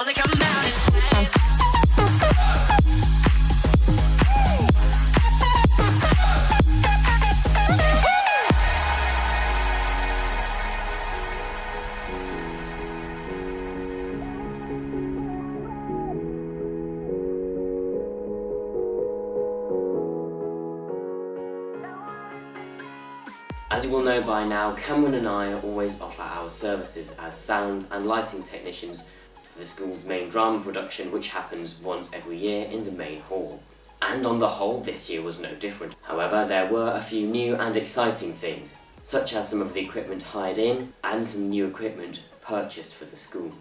Only come out at night. As you will know by now, Cameron and I always offer our services as sound and lighting technicians for the school's main drama production, which happens once every year in the main hall. And on the whole, this year was no different. However, there were a few new and exciting things, such as some of the equipment hired in and some new equipment purchased for the school.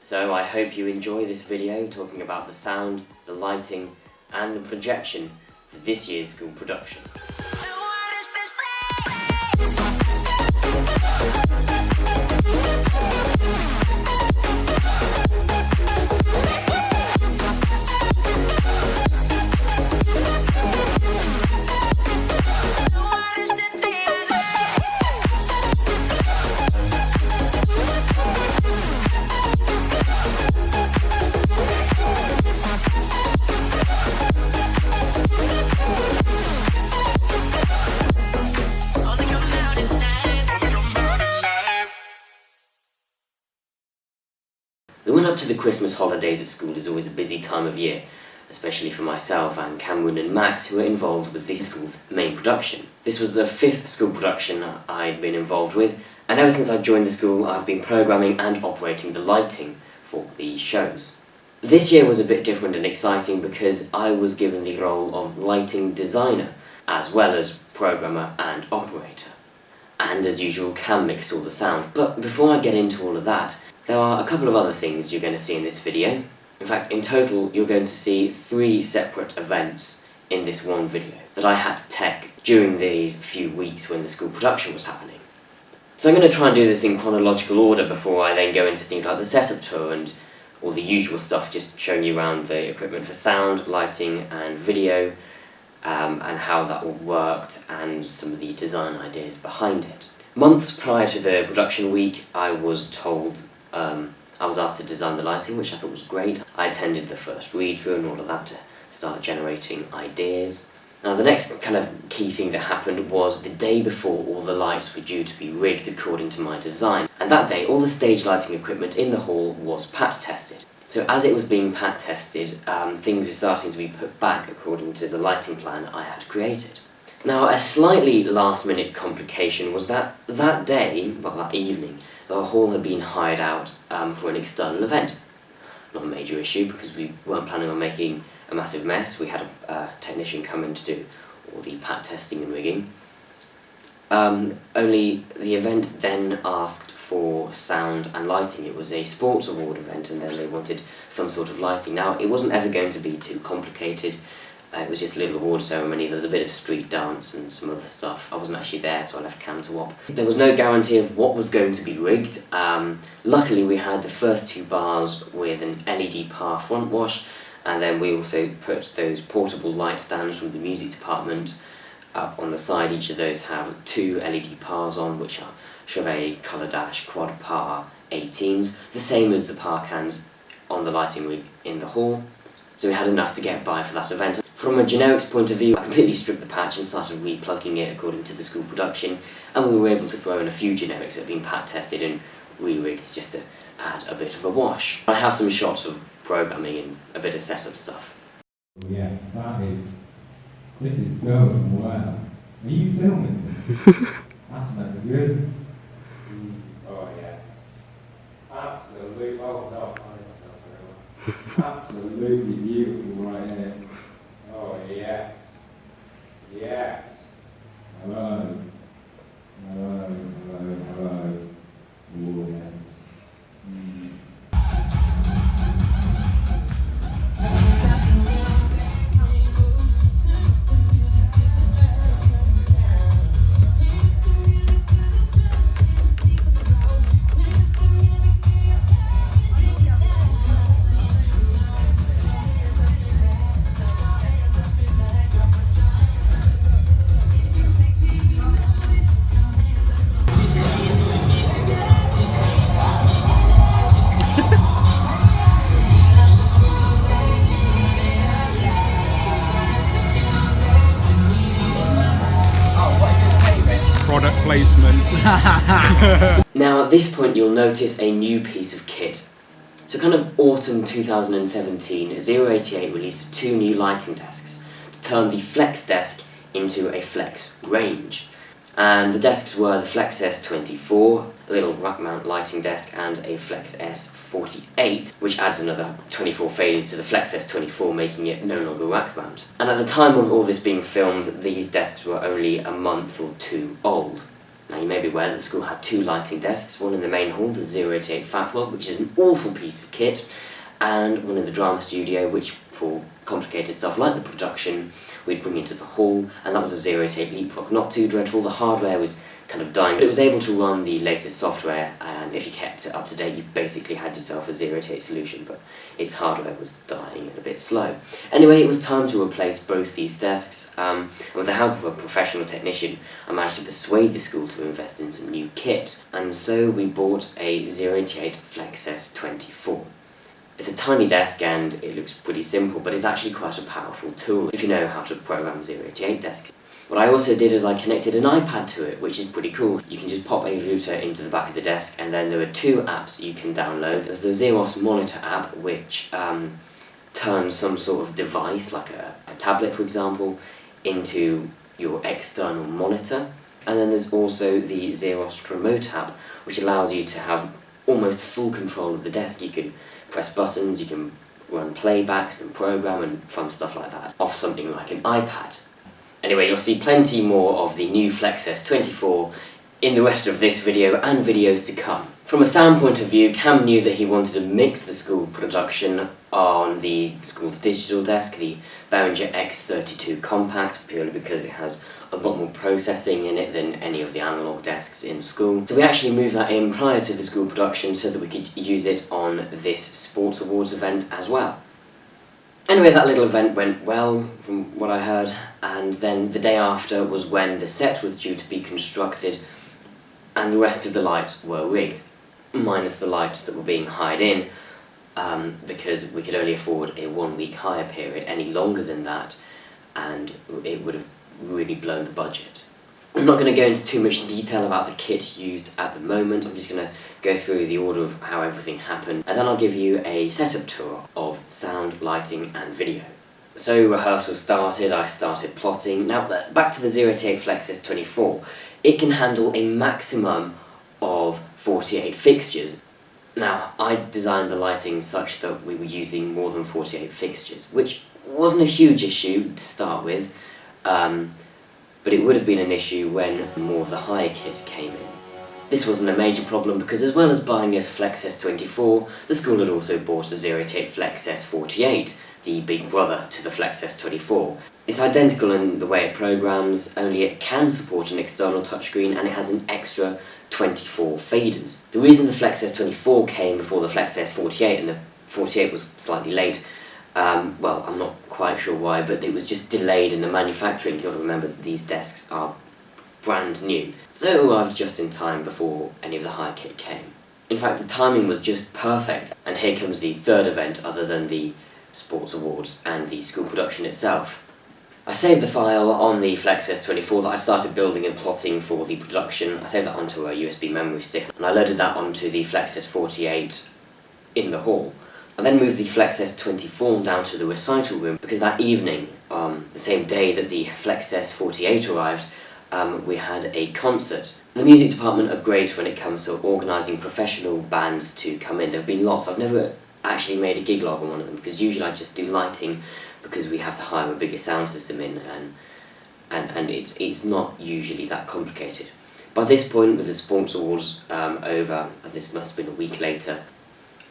So I hope you enjoy this video talking about the sound, the lighting and the projection for this year's school production. The run up to the Christmas holidays at school is always a busy time of year, especially for myself and Cameron and Max, who are involved with the school's main production. This was the 5th school production I'd been involved with, and ever since I joined the school I've been programming and operating the lighting for the shows. This year was a bit different and exciting because I was given the role of lighting designer, as well as programmer and operator. And as usual, Cam mixed all the sound. But before I get into all of that, there are a couple of other things you're going to see in this video. In fact, in total, you're going to see 3 separate events in this one video that I had to tech during these few weeks when the school production was happening. So I'm going to try and do this in chronological order before I then go into things like the setup tour and all the usual stuff, just showing you around the equipment for sound, lighting and video, and how that all worked and some of the design ideas behind it. Months prior to the production week, I was asked to design the lighting, which I thought was great. I attended the first read-through and all of that to start generating ideas. Now the next kind of key thing that happened was the day before all the lights were due to be rigged according to my design. And that day all the stage lighting equipment in the hall was pat tested. So as it was being pat tested, things were starting to be put back according to the lighting plan I had created. Now a slightly last minute complication was that that evening, the hall had been hired out for an external event. Not a major issue because we weren't planning on making a massive mess. We had a technician come in to do all the pat testing and rigging. Only the event then asked for sound and lighting. It was a sports award event and then they wanted some sort of lighting. Now it wasn't ever going to be too complicated. It was just a little award ceremony. There was a bit of street dance and some other stuff. I wasn't actually there, so I left Cam to op. There was no guarantee of what was going to be rigged. Luckily we had the first 2 bars with an LED par front wash, and then we also put those portable light stands from the music department up on the side. Each of those have 2 LED pars on, which are Chauvet Colordash quad par 18s, the same as the par cans on the lighting rig in the hall. So we had enough to get by for that event. From a generics point of view, I completely stripped the patch and started replugging it according to the school production, and we were able to throw in a few generics that had been pat tested and re-rigged just to add a bit of a wash. I have some shots of programming and a bit of setup stuff. Yes, this is going well. Are you filming? That's never good. Oh yes. Absolutely, oh no, I myself very well. Absolutely beautiful right here. Oh yes. Yes. Hello. Hello, hello, hello. Oh yes. Sexy. product placement. Now at this point you'll notice a new piece of kit. So kind of autumn 2017, 088 released 2 new lighting desks to turn the Flex desk into a Flex range. And the desks were the FLX S24, a little rack mount lighting desk, and a FLX S48, which adds another 24 faders to the FLX S24, making it no longer rack mount. And at the time of all this being filmed, these desks were only a month or 2 old. Now you may be aware that the school had 2 lighting desks, one in the main hall, the 088 Fat Rock, which is an awful piece of kit, and one in the drama studio, which for complicated stuff like the production, we'd bring into the hall, and that was a 088 Leapfrog. Not too dreadful, the hardware was kind of dying, but it was able to run the latest software, and if you kept it up to date, you basically had yourself a 088 solution, but its hardware was dying and a bit slow. Anyway, it was time to replace both these desks, and with the help of a professional technician, I managed to persuade the school to invest in some new kit, and so we bought a 088 FLX S24. It's a tiny desk and it looks pretty simple, but it's actually quite a powerful tool if you know how to program 088 desks. What I also did is I connected an iPad to it, which is pretty cool. You can just pop a router into the back of the desk, and then there are 2 apps you can download. There's the Xeros Monitor app, which turns some sort of device, like a tablet for example, into your external monitor. And then there's also the Xeros Remote app, which allows you to have almost full control of the desk. You can press buttons, you can run playbacks and program and fun stuff like that off something like an iPad. Anyway, you'll see plenty more of the new FLX S24 in the rest of this video and videos to come. From a sound point of view, Cam knew that he wanted to mix the school production on the school's digital desk, the Behringer X32 Compact, purely because it has a lot more processing in it than any of the analogue desks in school. So we actually moved that in prior to the school production so that we could use it on this sports awards event as well. Anyway, that little event went well, from what I heard, and then the day after was when the set was due to be constructed and the rest of the lights were rigged, minus the lights that were being hired in, because we could only afford a 1-week hire period. Any longer than that and it would have really blown the budget. I'm not going to go into too much detail about the kit used at the moment. I'm just going to go through the order of how everything happened, and then I'll give you a setup tour of sound, lighting and video. So rehearsal started, I started plotting. Now back to the 088 FLX S24, it can handle a maximum of 48 fixtures. Now I designed the lighting such that we were using more than 48 fixtures, which wasn't a huge issue to start with, but it would have been an issue when more of the higher kit came in. This wasn't a major problem because as well as buying us FLX S24, the school had also bought a 088 FLX S48, the big brother to the FLX S24. It's identical in the way it programs, only it can support an external touchscreen and it has an extra 24 faders. The reason the FLX S24 came before the FLX S48 and the 48 was slightly late, well, I'm not quite sure why, but it was just delayed in the manufacturing. You've got to remember that these desks are brand new, so it arrived just in time before any of the high kit came. In fact, the timing was just perfect, and here comes the third event other than the sports awards and the school production itself. I saved the file on the FLX S24 that I started building and plotting for the production. I saved that onto a USB memory stick, and I loaded that onto the FLX S48 in the hall. I then moved the FLX S24 down to the recital room because that evening, the same day that the FLX S48 arrived, we had a concert. The music department are great when it comes to organising professional bands to come in. There have been lots. I've never actually made a gig log on one of them because usually I just do lighting because we have to hire a bigger sound system in, and it's not usually that complicated. By this point, with the sports awards over, this must have been a week later,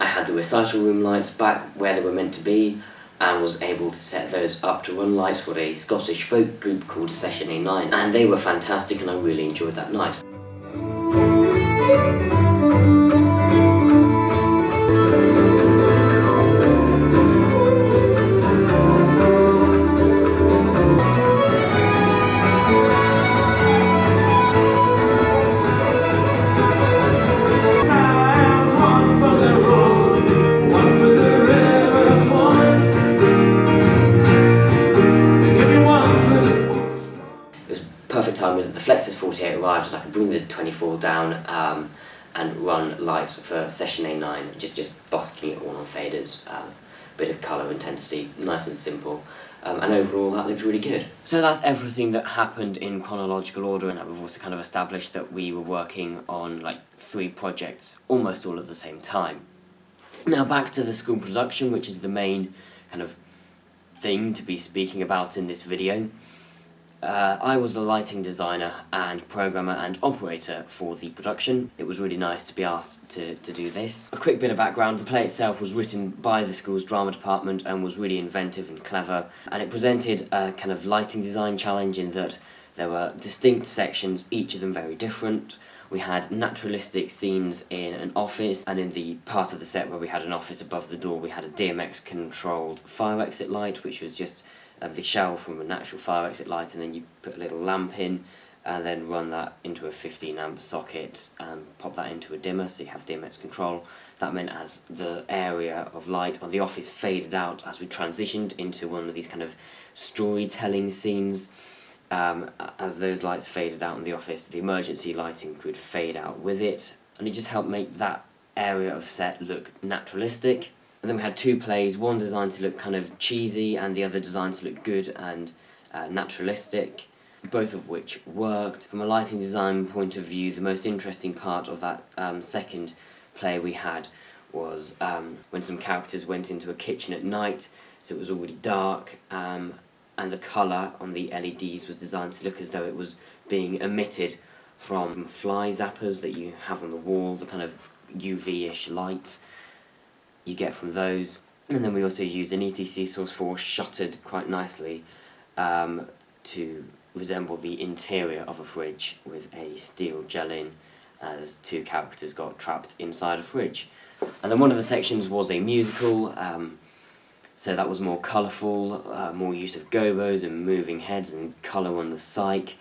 I had the recital room lights back where they were meant to be and was able to set those up to run lights for a Scottish folk group called Session A9, and they were fantastic and I really enjoyed that night. time that the FLX S48 arrived, and I could bring the 24 down and run light for session A9, just busking it all on faders, bit of colour intensity, nice and simple, and overall that looked really good. So that's everything that happened in chronological order, and we've also kind of established that we were working on like 3 projects almost all at the same time. Now back to the school production, which is the main kind of thing to be speaking about in this video. I was the lighting designer and programmer and operator for the production. It was really nice to be asked to do this. A quick bit of background: the play itself was written by the school's drama department and was really inventive and clever, and it presented a kind of lighting design challenge in that there were distinct sections, each of them very different. We had naturalistic scenes in an office, and in the part of the set where we had an office above the door we had a DMX controlled fire exit light, which was just the shell from a natural fire exit light, and then you put a little lamp in and then run that into a 15 amp socket and pop that into a dimmer, so you have DMX control. That meant as the area of light on the office faded out as we transitioned into one of these kind of storytelling scenes, as those lights faded out in the office, the emergency lighting could fade out with it, and it just helped make that area of set look naturalistic. And then we had 2 plays, one designed to look kind of cheesy and the other designed to look good and naturalistic, both of which worked. From a lighting design point of view, the most interesting part of that second play we had was when some characters went into a kitchen at night, so it was already dark, and the colour on the LEDs was designed to look as though it was being emitted from fly zappers that you have on the wall, the kind of UV-ish light you get from those. And then we also used an ETC source 4 shuttered quite nicely to resemble the interior of a fridge with a steel gel-in, as 2 characters got trapped inside a fridge. And then one of the sections was a musical, so that was more colourful, more use of gobos and moving heads and colour on the cyc.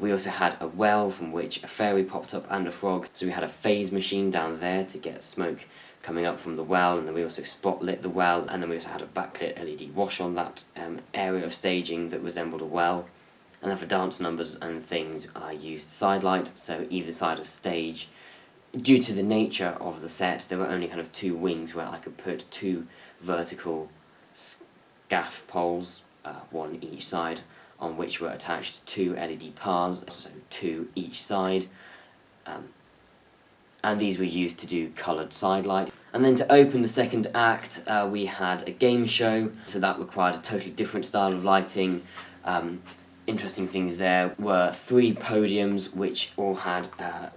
We also had a well from which a fairy popped up and a frog, so we had a phase machine down there to get smoke coming up from the well, and then we also spotlit the well, and then we also had a backlit LED wash on that area of staging that resembled a well. And then for dance numbers and things I used side light, so either side of stage. Due to the nature of the set, there were only kind of 2 wings where I could put 2 vertical scaff poles, 1 each side, on which were attached 2 LED pars, so 2 each side. And these were used to do coloured side light. And then to open the second act, we had a game show, so that required a totally different style of lighting. Interesting things there were 3 podiums which all had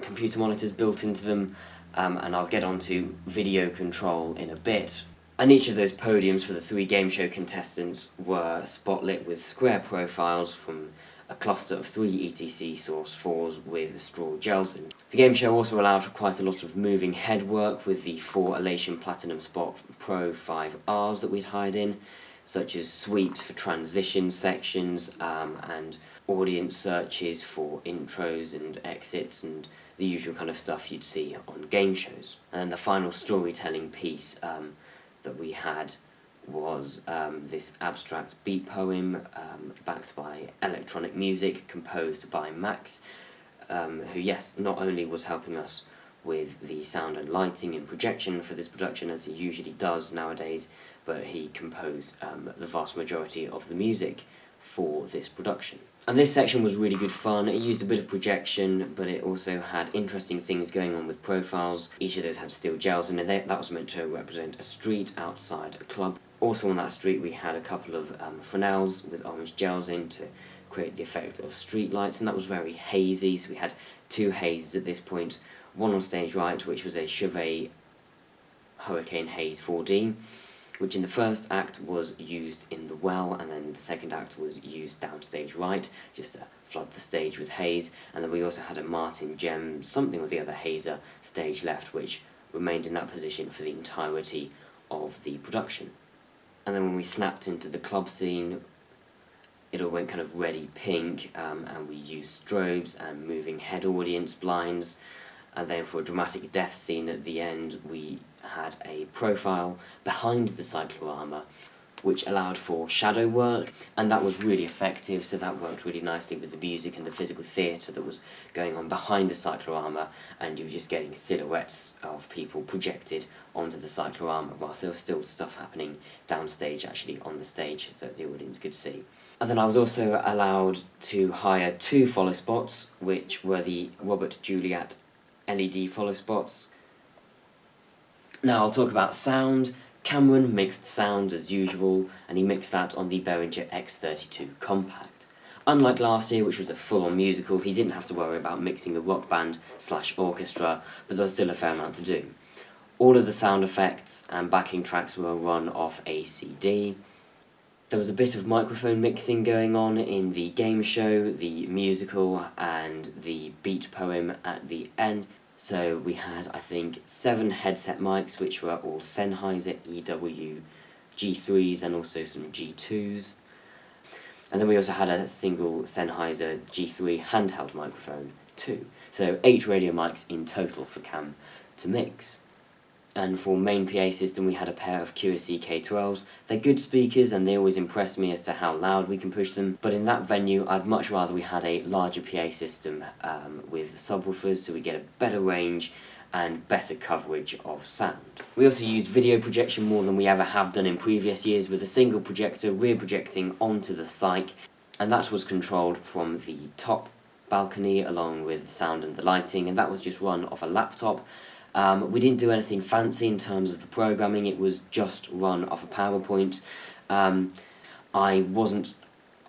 computer monitors built into them, and I'll get onto video control in a bit. And each of those podiums for the 3 game show contestants were spotlit with square profiles from a cluster of 3 ETC source 4s with straw gels in. The game show also allowed for quite a lot of moving head work with the 4 Elation Platinum Spot Pro 5Rs that we'd hired in, such as sweeps for transition sections and audience searches for intros and exits and the usual kind of stuff you'd see on game shows. And then the final storytelling piece that we had was this abstract beat poem backed by electronic music composed by Max, who, yes, not only was helping us with the sound and lighting and projection for this production as he usually does nowadays, but he composed the vast majority of the music for this production. And this section was really good fun. It used a bit of projection, but it also had interesting things going on with profiles. Each of those had steel gels in it. That was meant to represent a street outside a club. Also on that street we had a couple of fresnels with orange gels in to create the effect of street lights, and that was very hazy, so we had 2 hazes at this point. One on stage right, which was a Chauvet Hurricane Haze 4D, which in the first act was used in the well, and then the second act was used downstage right, just to flood the stage with haze. And then we also had a Martin Gem, something or the other hazer, stage left, which remained in that position for the entirety of the production. And then when we snapped into the club scene, it all went kind of reddy pink, and we used strobes and moving head audience blinds. And then for a dramatic death scene at the end, we had a profile behind the cyclorama which allowed for shadow work, and that was really effective, so that worked really nicely with the music and the physical theatre that was going on behind the cyclorama, and you were just getting silhouettes of people projected onto the cyclorama, whilst there was still stuff happening downstage, actually on the stage, that the audience could see. And then I was also allowed to hire 2 follow spots, which were the Robert Juliat LED follow spots. Now I'll talk about sound. Cameron mixed sound as usual, and he mixed that on the Behringer X32 Compact. Unlike last year, which was a full-on musical, he didn't have to worry about mixing a rock band / orchestra, but there was still a fair amount to do. All of the sound effects and backing tracks were run off a CD. There was a bit of microphone mixing going on in the game show, the musical, and the beat poem at the end. So we had, I think, 7 headset mics, which were all Sennheiser EW G3s and also some G2s. And then we also had a single Sennheiser G3 handheld microphone too. So 8 radio mics in total for Cam to mix. And for main PA system we had a pair of QSC K12s. They're good speakers and they always impress me as to how loud we can push them, but in that venue I'd much rather we had a larger PA system with subwoofers, so we get a better range and better coverage of sound. We also used video projection more than we ever have done in previous years, with a single projector rear projecting onto the cyc, and that was controlled from the top balcony along with the sound and the lighting, and that was just run off a laptop. We didn't do anything fancy in terms of the programming, it was just run off a PowerPoint. I wasn't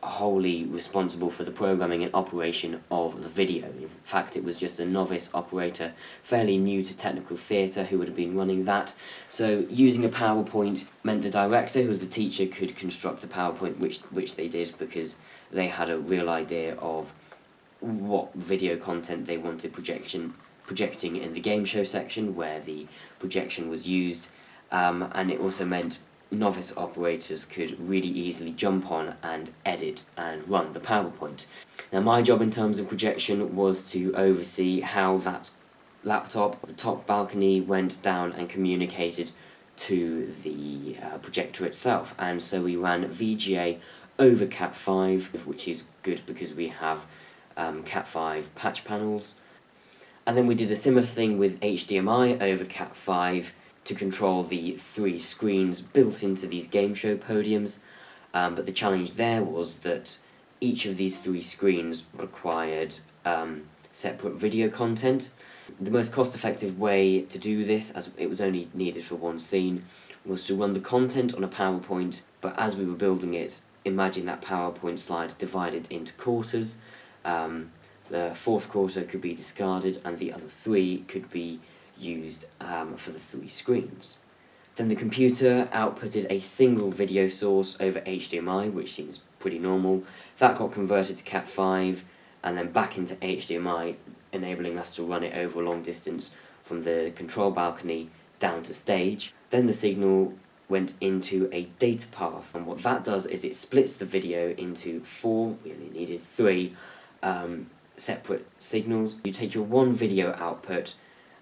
wholly responsible for the programming and operation of the video. In fact, it was just a novice operator, fairly new to technical theatre, who would have been running that. So using a PowerPoint meant the director, who was the teacher, could construct a PowerPoint, which they did, because they had a real idea of what video content they wanted projecting in the game show section where the projection was used, and it also meant novice operators could really easily jump on and edit and run the PowerPoint. Now my job in terms of projection was to oversee how that laptop, the top balcony, went down and communicated to the projector itself, and so we ran VGA over Cat5, which is good because we have Cat5 patch panels. And then we did a similar thing with HDMI over Cat5 to control the 3 screens built into these game show podiums, but the challenge there was that each of these 3 screens required separate video content. The most cost-effective way to do this, as it was only needed for one scene, was to run the content on a PowerPoint, but as we were building it, imagine that PowerPoint slide divided into quarters. The 4th quarter could be discarded and the other 3 could be used for the 3 screens. Then the computer outputted a single video source over HDMI, which seems pretty normal. That got converted to Cat5 and then back into HDMI, enabling us to run it over a long distance from the control balcony down to stage. Then the signal went into a data path, and what that does is it splits the video into 4, we only needed 3, separate signals. You take your one video output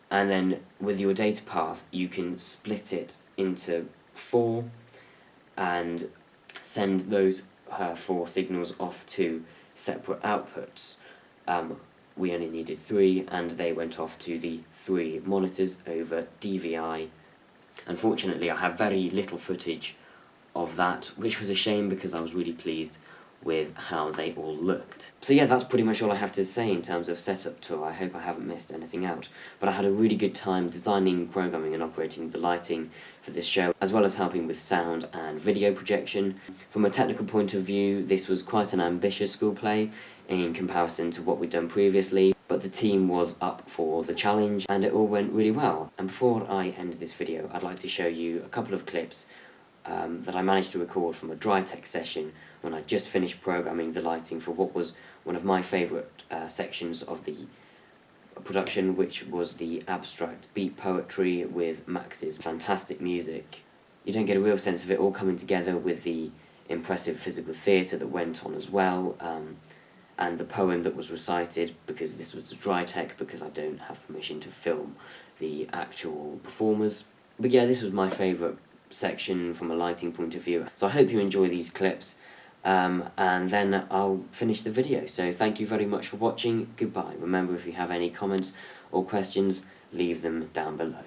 and then with your data path you can split it into 4 and send those 4 signals off to separate outputs. We only needed 3 and they went off to the 3 monitors over DVI. Unfortunately I have very little footage of that, which was a shame because I was really pleased with how they all looked. So yeah, that's pretty much all I have to say in terms of setup tour. I hope I haven't missed anything out. But I had a really good time designing, programming and operating the lighting for this show, as well as helping with sound and video projection. From a technical point of view, this was quite an ambitious school play in comparison to what we'd done previously, but the team was up for the challenge and it all went really well. And before I end this video, I'd like to show you a couple of clips that I managed to record from a dry tech session when I just finished programming the lighting for what was one of my favourite sections of the production, which was the abstract beat poetry with Max's fantastic music. You don't get a real sense of it all coming together with the impressive physical theatre that went on as well, and the poem that was recited, because this was a dry tech, because I don't have permission to film the actual performers. But yeah, this was my favourite section from a lighting point of view. So I hope you enjoy these clips, and then I'll finish the video. So thank you very much for watching. Goodbye. Remember, if you have any comments or questions, leave them down below.